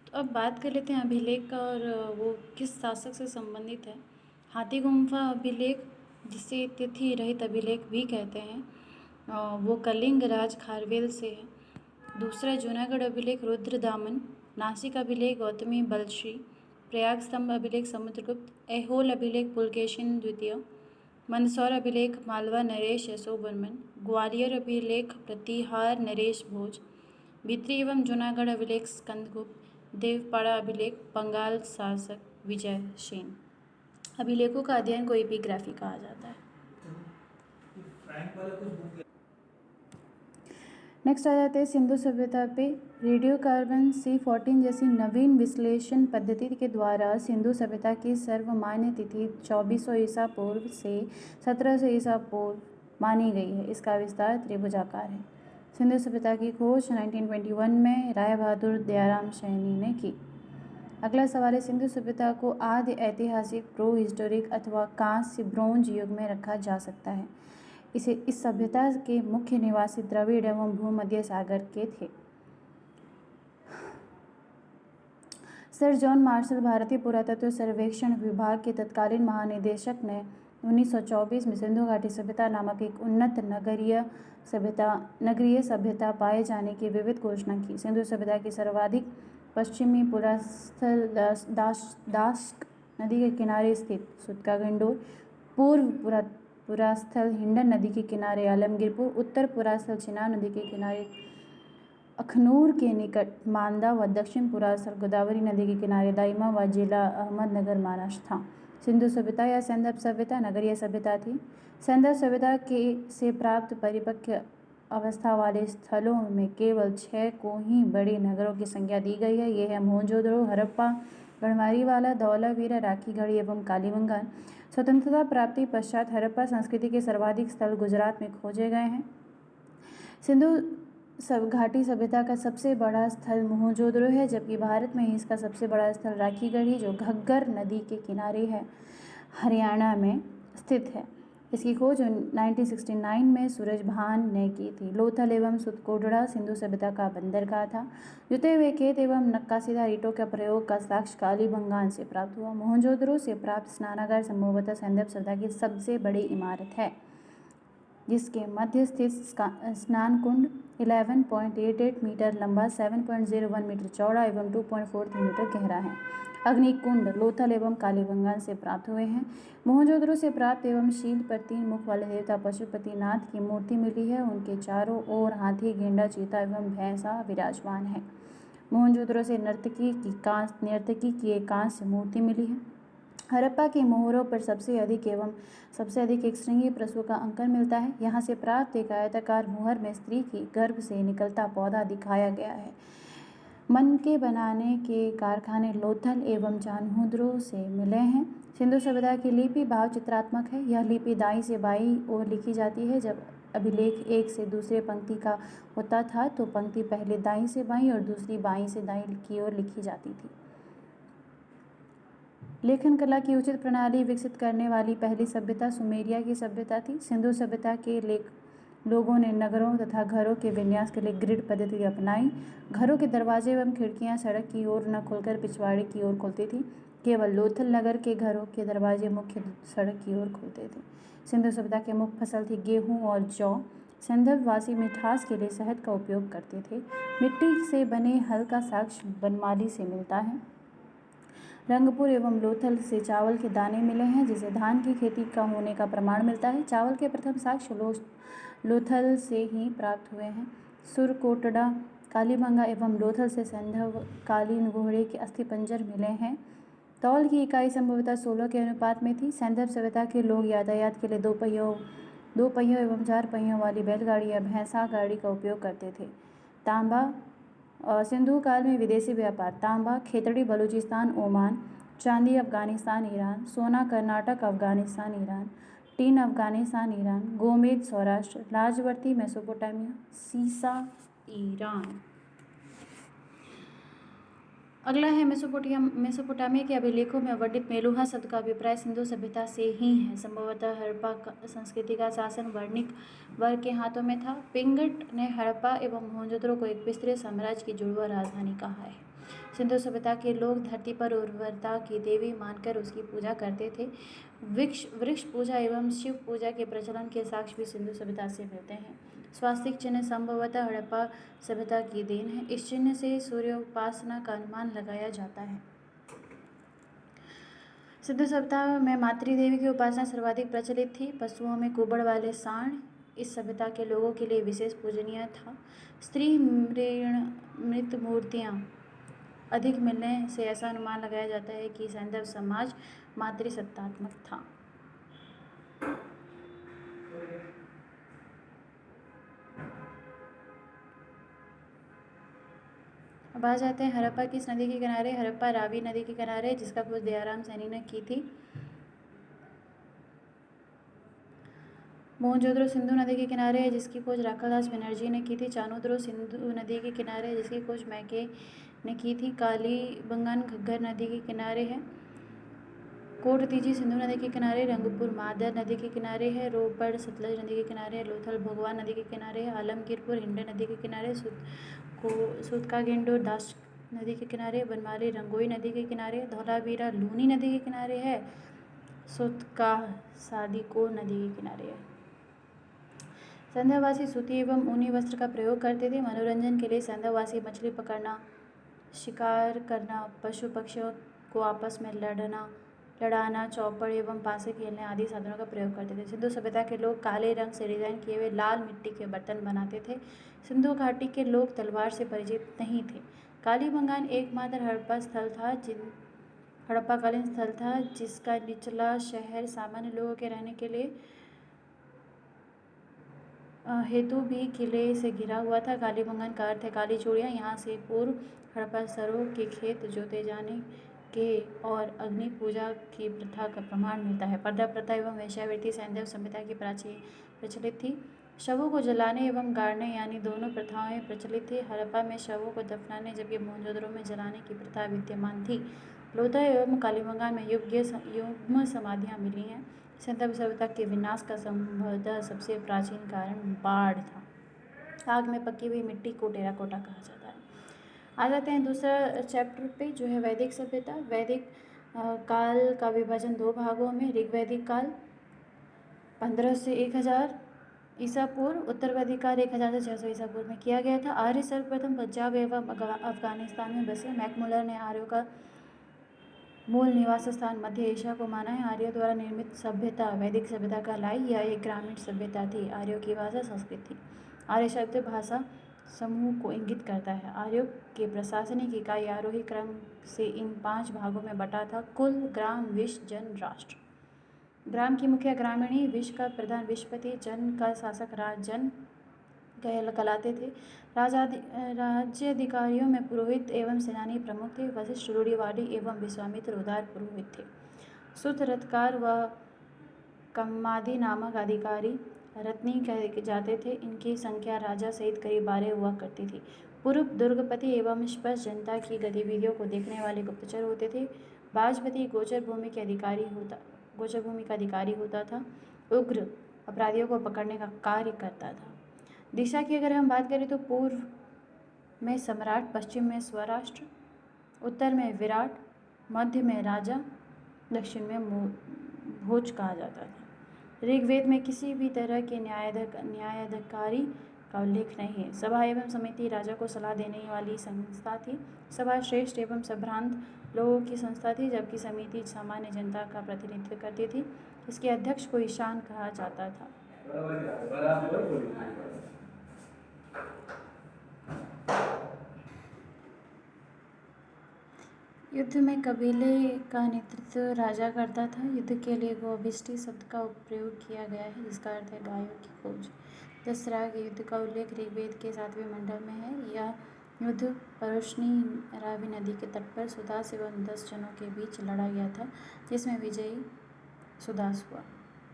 तो अब बात कर लेते हैं अभिलेख का और वो किस शासक से संबंधित है। हाथी गुम्फा अभिलेख, जिसे तिथि रहित अभिलेख भी कहते हैं, वो कलिंग राज खारवेल से है। दूसरा जूनागढ़ अभिलेख रुद्रदामन, नासिक अभिलेख गौतमी बलश्री, प्रयाग स्तंभ अभिलेख समुद्रगुप्त, ऐहोल अभिलेख पुलकेशिन द्वितीय, मंदसौर अभिलेख मालवा नरेश यशोवर्मन, ग्वालियर अभिलेख प्रतिहार नरेश भोज, भित्री एवं जूनागढ़ अभिलेख स्कंदगुप्त, देवपाड़ा अभिलेख बंगाल शासक विजय सेन। अभिलेखों का अध्ययन को एपिग्राफी कहा जाता है। नेक्स्ट आ जाते हैं सिंधु सभ्यता पे। रेडियोकार्बन C14 जैसी नवीन विश्लेषण पद्धति के द्वारा सिंधु सभ्यता की सर्वमान्य तिथि 2400 ईसा पूर्व से 1700 ईसा पूर्व मानी गई है। इसका विस्तार त्रिभुजाकार है। सिंधु सभ्यता की खोज 1921 में राय बहादुर दयाराम सैनी ने की। अगला सवाल है, सिंधु सभ्यता को आदि ऐतिहासिक, प्रो हिस्टोरिक अथवा कांस्य ब्रोंज युग में रखा जा सकता है। इस सभ्यता के मुख्य निवासी द्रविड़ एवं भूमध्य सागर के थे। सर जॉन मार्शल भारतीय पुरातत्व सर्वेक्षण विभाग के तत्कालीन महानिदेशक ने 1924 में सिंधु घाटी सभ्यता नामक एक उन्नत नगरीय सभ्यता पाए जाने की विविध घोषणा की। सिंधु सभ्यता की सर्वाधिक पश्चिमी पुरास्थल दाश्क नदी के किनारे स्थित सुतकागंडोर, पूर्व पुरास्थल हिंडन नदी के किनारे आलमगीरपुर, उत्तर पुरास्थल चिनाब नदी के किनारे अखनूर के निकट मांदा व दक्षिण पुरास्थल गोदावरी नदी के किनारे दाइमा व जिला अहमदनगर महाराष्ट्र था। सिंधु सभ्यता या सैंधव सभ्यता नगरीय सभ्यता थी। सैंधव सभ्यता के से प्राप्त परिपक्व अवस्था वाले स्थलों में केवल 6 को ही बड़े नगरों की संज्ञा दी गई है। ये है मोहनजोदड़ो, हड़प्पा, गढ़वारीवाला, धौलावीरा, राखीगढ़ी एवं कालीबंगा। स्वतंत्रता प्राप्ति पश्चात हड़प्पा संस्कृति के सर्वाधिक स्थल गुजरात में खोजे गए हैं। सिंधु घाटी सभ्यता का सबसे बड़ा स्थल मोहनजोदड़ो है, जबकि भारत में इसका सबसे बड़ा स्थल राखीगढ़ी, जो घग्गर नदी के किनारे है, हरियाणा में स्थित है। इसकी खोज 1969 में सूरजभान ने की थी। लोथल एवं सुतकोटड़ा सिंधु सभ्यता का बंदरगाह था। जुते हुए खेत एवं नक्काशीदार ईंटों का प्रयोग का साक्ष्य कालीबंगान से प्राप्त हुआ। मोहनजोदड़ो से प्राप्त स्नानागार संभवतः सैंधव सभ्यता की सबसे बड़ी इमारत है, जिसके मध्य स्थित स्नान कुंड 11.88 मीटर लंबा, 7.01 मीटर चौड़ा एवं 2.43 मीटर गहरा है। अग्निकुंड लोथल एवं कालीबंगान से प्राप्त हुए हैं। मोहनजोदड़ो से प्राप्त एवं शील पर 3 मुख वाले देवता पशुपतिनाथ की मूर्ति मिली है। उनके चारों ओर हाथी, गेंडा, चीता एवं भैंसा विराजमान है। मोहनजोदड़ो से नर्तकी की एक कांस्य मूर्ति मिली है। हड़प्पा के मोहरों पर सबसे अधिक एक श्रृंगी प्रसूर का अंकन मिलता है। यहाँ से प्राप्त एक आयताकार मोहर में स्त्री की गर्भ से निकलता पौधा दिखाया गया है। मनके बनाने के कारखाने लोथल एवं जानहुद्रो से मिले हैं। सिंधु सभ्यता की लिपि भाव चित्रात्मक है। यह लिपि दाईं से बाईं ओर लिखी जाती है। जब अभिलेख एक से दूसरे पंक्ति का होता था तो पंक्ति पहले दाईं से बाईं और दूसरी बाईं से दाईं की ओर लिखी जाती थी। लेखन कला की उचित प्रणाली विकसित करने वाली पहली सभ्यता सुमेरिया की सभ्यता थी। सिंधु सभ्यता के लोगों ने नगरों तथा घरों के विन्यास के लिए ग्रिड पद्धति अपनाई। घरों के दरवाजे एवं खिड़कियां सड़क की ओर न खुलकर पिछवाड़े की ओर खुलती थी। केवल लोथल नगर के घरों के दरवाजे मुख्य सड़क की ओर खुलते थे। सिंधु सभ्यता की मुख्य फसल थी गेहूँ और जौ। सिंधव वासी मिठास के लिए शहद का उपयोग करते थे। मिट्टी से बने हल का साक्ष्य बनमाली से मिलता है। रंगपुर एवं लोथल से चावल के दाने मिले हैं, जिसे धान की खेती का होने का प्रमाण मिलता है। चावल के प्रथम साक्ष्य लोथल से ही प्राप्त हुए हैं। सुरकोटड़ा, कालीबंगा एवं लोथल से सैंधव कालीन घोड़े के अस्थिपंजर मिले हैं। तौल की इकाई संभवतः 16 के अनुपात में थी। सैंधव सभ्यता के लोग यातायात के लिए दो पहियों एवं 4 पहियों वाली बैलगाड़ी या भैंसा गाड़ी का उपयोग करते थे। तांबा सिंधु काल में विदेशी व्यापार। तांबा खेतड़ी बलूचिस्तान ओमान, चांदी अफगानिस्तान ईरान, सोना Karnataka Afghanistan Iran, tin Afghanistan Iran, गोमेद सौराष्ट्र, लाजवर्ती मेसोपोटामिया, सीसा ईरान। अगला है मेसोपोटामिया के अभिलेखों में वर्णित मेलुहा शब्द का अभिप्राय सिंधु सभ्यता से ही है। संभवतः हड़प्पा संस्कृति का शासन वर्णिक वर्ग के हाथों में था। पिंगट ने हड़प्पा एवं मोहनजोदड़ो को एक विस्तृत साम्राज्य की जुड़वा राजधानी कहा है। सिंधु सभ्यता के लोग धरती पर उर्वरता की देवी मानकर उसकी पूजा करते थे। वृक्ष पूजा एवं शिव पूजा के प्रचलन के साक्ष्य भी सिंधु सभ्यता से मिलते हैं। स्वास्तिक चिन्ह संभवतः हड़प्पा सभ्यता की देन है। इस चिन्ह से सूर्योपासना का अनुमान लगाया जाता है। सिंधु सभ्यता में मातृदेवी की उपासना सर्वाधिक प्रचलित थी। पशुओं में कुबड़ वाले सांड इस सभ्यता के लोगों के लिए विशेष पूजनीय था। स्त्री मृत मूर्तियाँ अधिक मिलने से ऐसा अनुमान लगाया जाता है कि सैंधव समाज मातृसत्तात्मक था। अब आ जाते हैं हड़प्पा किस नदी के किनारे। हड़प्पा रावी नदी के किनारे, जिसका खोज दयाराम सैनी ने की थी। मोहनजोदड़ो सिंधु नदी के किनारे है, जिसकी खोज राखालदास बनर्जी ने की थी। चानुद्रो सिंधु नदी के किनारे है, जिसकी खोज मैके ने की थी। कालीबंगन घग्गर नदी के किनारे है। कोटतीजी सिंधु नदी के किनारे। रंगपुर मादर नदी के किनारे है। रोपड़ सतलज नदी के किनारे है। लोथल भगवान नदी के किनारे है। आलमगीरपुर हिंडे नदी के किनारे। सुतकागेंडोर दास नदी के किनारे। बनमाली रंगोई नदी के किनारे। धौलावीरा लूनी नदी के किनारे है। सुतका सादीको नदी के किनारे है। सैंधववासी सूती एवं ऊनी वस्त्र का प्रयोग करते थे। मनोरंजन के लिए सैंधववासी मछली पकड़ना, शिकार करना, पशु पक्षियों को आपस में लड़ाना, चौपड़ एवं पासे खेलने आदि साधनों का प्रयोग करते थे। सिंधु सभ्यता के लोग काले रंग से डिजाइन किए हुए लाल मिट्टी के बर्तन बनाते थे। सिंधु घाटी के लोग तलवार से परिचित नहीं थे। कालीबंगान एकमात्र हड़प्पाकालीन स्थल था जिसका निचला शहर सामान्य लोगों के रहने के लिए हेतु भी किले से घिरा हुआ था। कालीबंगन का अर्थ है काली चूड़ियाँ। यहाँ से पूर्व हड़प्पा सरों के खेत जोते जाने के और अग्नि पूजा की प्रथा का प्रमाण मिलता है। पर्दा प्रथा एवं वेश्यावृत्ति सैंधव सभ्यता की प्रचलित थी। शवों को जलाने एवं गाड़ने यानी दोनों प्रथाएं प्रचलित थी। हड़प्पा में शवों को दफनाने जबकि मोहनजोदड़ो में जलाने की प्रथा विद्यमान थी। लोथा एवं कालीबंगान में युग्म समाधियाँ मिली हैं। सैंधव सभ्यता के विनाश का संभवतः सबसे प्राचीन कारण बाढ़ था। आग में पकी हुई मिट्टी को टेराकोटा कहा जाता है। आ जाते हैं दूसरा चैप्टर पे, जो है वैदिक सभ्यता। वैदिक काल का विभाजन दो भागों में। ऋग्वैदिक काल 1500 से 1000 ईसा पूर्व, उत्तर वैदिक काल 1000 से 600 ईसा पूर्व में किया गया था। आर्य सर्वप्रथम पंजाब एवं अफगानिस्तान में बसे। मैकमुलर ने आर्यों का मूल निवास स्थान मध्य एशिया को माना है। आर्यों द्वारा निर्मित सभ्यता वैदिक सभ्यता कहलाई। यह एक ग्रामीण सभ्यता थी। आर्यों की भाषा संस्कृत थी। आर्य शब्द भाषा समूह को इंगित करता है। आर्यों के प्रशासनिक इकाई आरोही क्रम से इन 5 भागों में बटा था: कुल, ग्राम, विश, जन, राष्ट्र। ग्राम की मुखिया ग्रामीणी, विश का प्रधान विशपति, जन का शासक राजन कहलाते थे। राज्य अधिकारियों में पुरोहित एवं सेनानी प्रमुख थे। वशिष्ठ, रूढ़िवादी एवं विश्वामित्र उदार पुरोहित थे। सुत, रथकार व कम्मादि नामक अधिकारी रत्नी कहे जाते थे। इनकी संख्या राजा सहित करीब 12 हुआ करती थी। पूर्व दुर्गपति एवं स्पष्ट जनता की गतिविधियों को देखने वाले गुप्तचर होते थे। बाजपति गोचर भूमि का अधिकारी होता था। उग्र अपराधियों को पकड़ने का कार्य करता था। दिशा की अगर हम बात करें तो पूर्व में सम्राट, पश्चिम में स्वराष्ट्र, उत्तर में विराट, मध्य में राजा, दक्षिण में भोज कहा जाता था। ऋग्वेद में किसी भी तरह के न्यायाधिकारी का उल्लेख नहीं है। सभा एवं समिति राजा को सलाह देने वाली संस्था थी। सभा श्रेष्ठ एवं संभ्रांत लोगों की संस्था थी, जबकि समिति सामान्य जनता का प्रतिनिधित्व करती थी। इसके अध्यक्ष को ईशान कहा जाता था। युद्ध में कबीले का नेतृत्व राजा करता था। युद्ध के लिए गोभिष्टि शब्द का प्रयोग किया गया है, जिसका अर्थ है गायों की खोज। दसरा के युद्ध का उल्लेख ऋग्वेद के 7वें मंडल में है। यह युद्ध परुष्णी रावी नदी के तट पर सुदास एवं 10 जनों के बीच लड़ा गया था, जिसमें विजयी सुदास हुआ।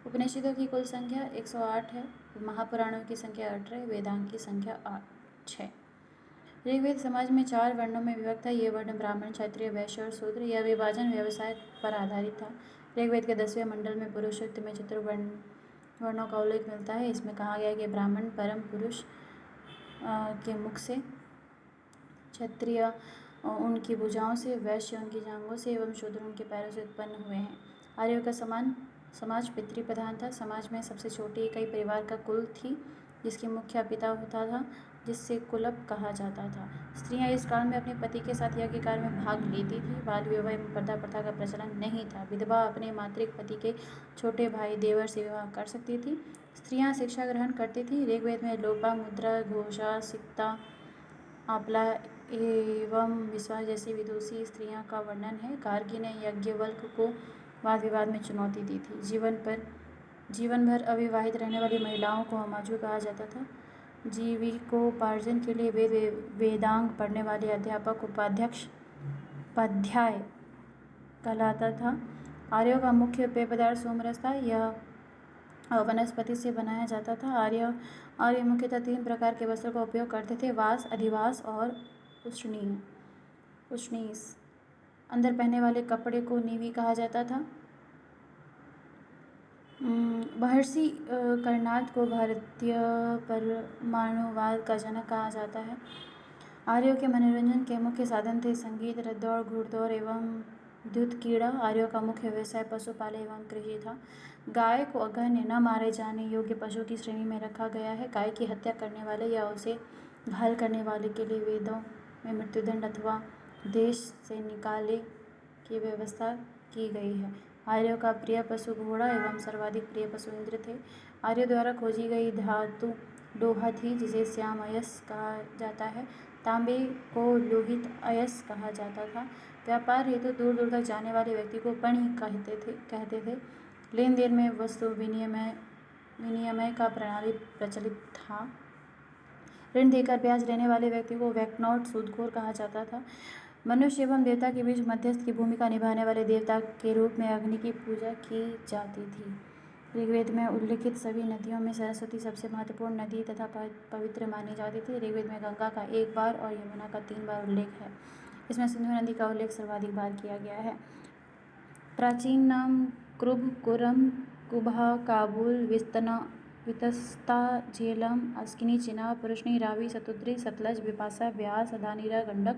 उपनिषदों की कुल संख्या 108 है। महापुराणों की संख्या 18 है। वेदांत की संख्या 6। ऋग्वेद समाज में 4 वर्णों में विभक्त था। ये वर्ण ब्राह्मण, क्षत्रिय, वैश्य और शूद्र। यह विभाजन व्यवसाय पर आधारित था। ऋग्वेद के 10वें मंडल में पुरुष सूक्त में चतुर्वर्ण वर्णों का उल्लेख मिलता है। इसमें कहा गया है कि ब्राह्मण परम पुरुष के मुख से, क्षत्रिय उनकी भुजाओं से, वैश्य उनकी जांघों से एवं शूद्र उनके पैरों से उत्पन्न हुए हैं। आर्यों का समाज पितृ प्रधान था। समाज में सबसे छोटी इकाई परिवार का कुल थी, जिसके मुख्य पिता होता था, जिससे कुलप कहा जाता था। स्त्रियां इस काल में अपने पति के साथ यज्ञ कार्य में भाग लेती थी। बाल विवाह एवं पर्दा प्रथा का प्रचलन नहीं था। विधवा अपने मातृक पति के छोटे भाई देवर से विवाह कर सकती थी। स्त्रियां शिक्षा ग्रहण करती थी। ऋग्वेद में लोपामुद्रा, घोषा, सिक्ता, आपला एवं विश्वास जैसी विदुषी स्त्रियों का वर्णन है। गार्गी ने याज्ञवल्क्य को वाद विवाद में चुनौती दी थी। जीवन भर अविवाहित रहने वाली महिलाओं को अमाजु कहा जाता था। जीविकोपार्जन के लिए वेदांग पढ़ने वाले अध्यापक उपाध्याय कहलाता था। आर्यों का मुख्य पेय पदार्थ सोमरस था। यह वनस्पति से बनाया जाता था। आर्य मुख्यतः 3 प्रकार के वस्त्रों का उपयोग करते थे: वास, अधिवास और उष्णीस। अंदर पहनने वाले कपड़े को नीवी कहा जाता था। महर्षि कर्णाद को भारतीय परमाणुवाद का जनक कहा जाता है। आर्यों के मनोरंजन के मुख्य साधन थे संगीत, रथदौड़, घुड़दौड़ एवं द्युत क्रीड़ा। आर्यों का मुख्य व्यवसाय पशुपालन एवं कृषि था। गाय को अगन्य न मारे जाने योग्य पशु की श्रेणी में रखा गया है। गाय की हत्या करने वाले या उसे घायल करने वाले के लिए वेदों में मृत्युदंड अथवा देश से निकाले की व्यवस्था की गई है। आर्यों का प्रिय पशु घोड़ा एवं सर्वाधिक प्रिय पशु इंद्र थे। आर्यों द्वारा खोजी गई धातु लोहा थी, जिसे श्याम अयस्क कहा जाता है। तांबे को लोहित अयस्क कहा जाता था। व्यापार हेतु दूर दूर तक जाने वाले व्यक्ति को वणिक कहते थे। लेन देन में वस्तु विनिमय का प्रणाली प्रचलित था। ऋण देकर ब्याज लेने वाले व्यक्ति को वैकनॉट सूदखोर कहा जाता था। मनुष्य एवं देवता के बीच मध्यस्थ की भूमिका निभाने वाले देवता के रूप में अग्नि की पूजा की जाती थी। ऋग्वेद में उल्लिखित सभी नदियों में सरस्वती सबसे महत्वपूर्ण नदी तथा पवित्र मानी जाती थी। ऋग्वेद में गंगा का 1 बार और यमुना का 3 बार उल्लेख है। इसमें सिंधु नदी का उल्लेख सर्वाधिक बार किया गया है। प्राचीन नाम क्रुभ, कुरम, कुबा, काबुल, वितस्ता, झेलम, अस्किनी, चिनाब, पुरुषनी, रावी, शतुद्री, सतलज, बिपाशा, ब्यास, अदानीरा, गंडक,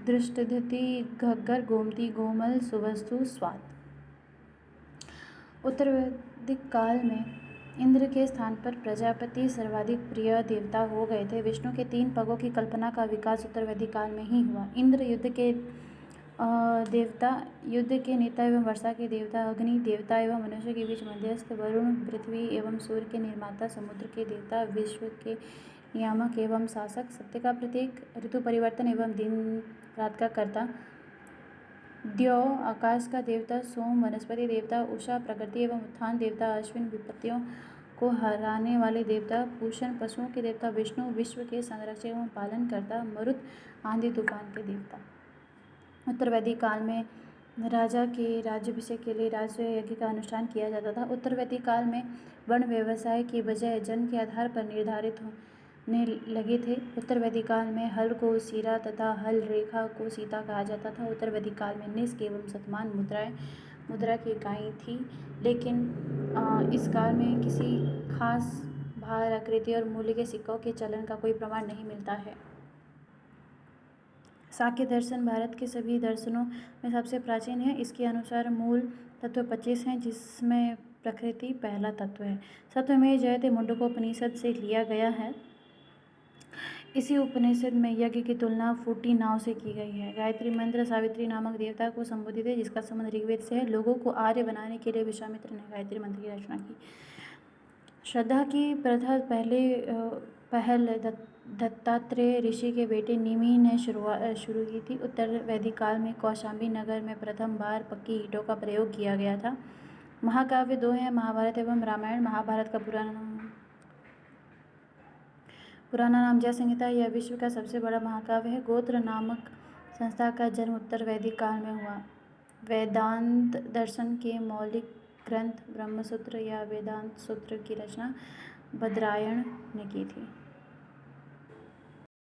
दृष्टद्युति, घग्गर, गोमती, गोमल, सुबस्तु, स्वात। उत्तर वैदिक काल में इंद्र के स्थान पर प्रजापति सर्वाधिक प्रिय देवता हो गए थे। विष्णु के 3 पगों की कल्पना का विकास उत्तर वैदिक काल में ही हुआ। इंद्र युद्ध के नेता एवं वर्षा के देवता, अग्नि देवता एवं मनुष्य के बीच मध्यस्थ, वरुण पृथ्वी एवं सूर्य के निर्माता, समुद्र के देवता, विश्व के नियामक एवं शासक, सत्य का प्रतीक, ऋतु परिवर्तन एवं दिन रात का कर्ता, द्यौ आकाश का देवता, सोम वनस्पति देवता, उषा प्रकृति एवं उत्थान देवता, अश्विन विपत्तियों को हराने वाले देवता, पूषण पशुओं के देवता, विष्णु विश्व के संरक्षक एवं पालन करता, मरुत आंधी तूफान के देवता। उत्तर वैदिक काल में राजा के राज्याभिषेक के लिए राजसूय यज्ञ का अनुष्ठान किया जाता था। उत्तर वैदिक काल में वर्ण व्यवसाय के बजाय जन्म के आधार पर निर्धारित होने लगे थे। उत्तर वैदिक काल में हल को सीरा तथा हल रेखा को सीता कहा जाता था। उत्तर वैदिक काल में निष्क एवं शतमान मुद्रा की इकाई थी, लेकिन इस काल में किसी खास भार, आकृति और मूल्य के सिक्कों के चलन का कोई प्रमाण नहीं मिलता है। सांख्य दर्शन भारत के सभी दर्शनों में सबसे प्राचीन है। इसके अनुसार मूल तत्व 25 हैं, जिसमें प्रकृति पहला तत्व है। सत्वमेव जयते मुंडकोपनिषद से लिया गया है। इसी उपनिषद में यज्ञ की तुलना फूटी नाव से की गई है। गायत्री मंत्र सावित्री नामक देवता को संबोधित है, जिसका संबंध ऋग्वेद से है। लोगों को आर्य बनाने के लिए विश्वामित्र ने गायत्री मंत्र की रचना की। श्रद्धा की प्रथा पहल दत्तात्रेय ऋषि के बेटे निमि ने शुरू की थी। उत्तर वैदिक काल में कौशाम्बी नगर में प्रथम बार पक्की ईंटों का प्रयोग किया गया था। महाकाव्य 2 हैं, महाभारत एवं रामायण। महाभारत का पुराना नाम जय संहिता। यह विश्व का सबसे बड़ा महाकाव्य है। गोत्र नामक संस्था का जन्म उत्तर वैदिक काल में हुआ। वेदांत दर्शन के मौलिक ग्रंथ ब्रह्मसूत्र या वेदांत सूत्र की रचना बदरायण ने की थी।